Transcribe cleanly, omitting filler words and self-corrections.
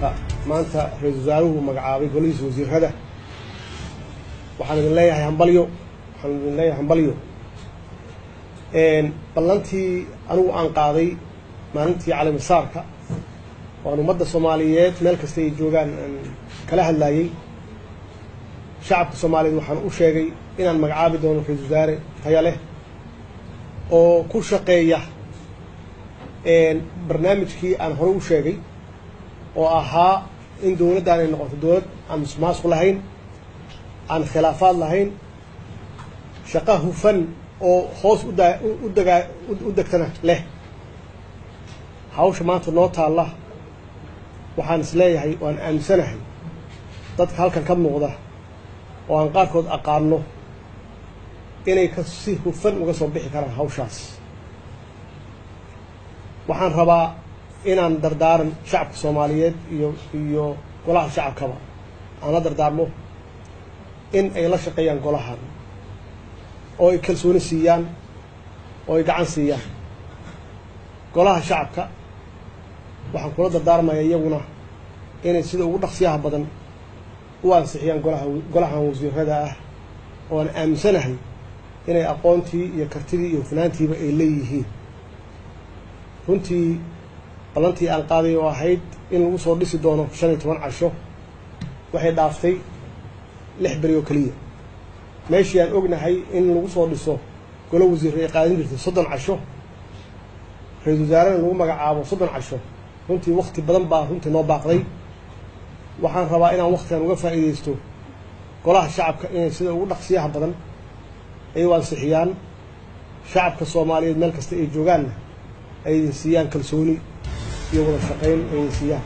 maanta ra'iisul wasaaruhu magacaabay golihiisa wasiirada waxaan idin leeyahay hambalyo ballantii anigu aan qaaday maalintii caleemisaarka waan ummadda Soomaaliyeed meel kasta ay joogaan kala hadlayay shacabka Soomaaliyeed waxaan u sheegay inaan magacaabi doono ra'iisul wasaare tayo leh oo ku shaqeeya barnaamijkii aan hore u sheegay oo ahaa in dawladdan ay noqoto dawlad aan musuqmaasuq lahayn aan khilaafaad lahayn shaqo hufan oo hoos u degtana leh hawsha maanta noo taalla waxaan isleeyahay waan aaminsanahay dadka halkan ka muuqda oo aan qaarkood aqaano inay si hufan uga soo bixi karaan hawshaas waxaan rabaa inaan dardaaran shacabka Soomaaliyeed iyo golaha shacabkaba aan la dardaarmo in ay la shaqeeyaan golahan oo ay kalsooni siiyaan oo ay gacan siiyaan golaha shacabka waxaan kula dardaarmayaa iyaguna inay sida ugu dhaqsiyaha badan u ansixiyaan golahan wasiirada ah oo aan aaminsanahay inay aqoontii iyo kartidii iyo hufnaantiiba ay leeyihiin runtii ballantii aan qaaday oo ahayd in lagu soo dhisi doono 15 casho waxay dhaaftay 6 bari oo kaliya meeshii aan ognahay in lagu soo dhiso golo wasiir ay qaadan jirtay 30 casho ra'iisul wasaaraha lagu magacaabo 30 casho runtii waqti badan baa runtii noo baaqday waxaan rabaa inaan waqtigan uga faa'iideysto golaha shacabka inay sida ugu dhaqsiyaha badan ay ansixiyaan shacabka Soomaaliyeed meel kasta ay joogaan ay siiyaan kalsooni iyo wada shaqeyn ay siiyaan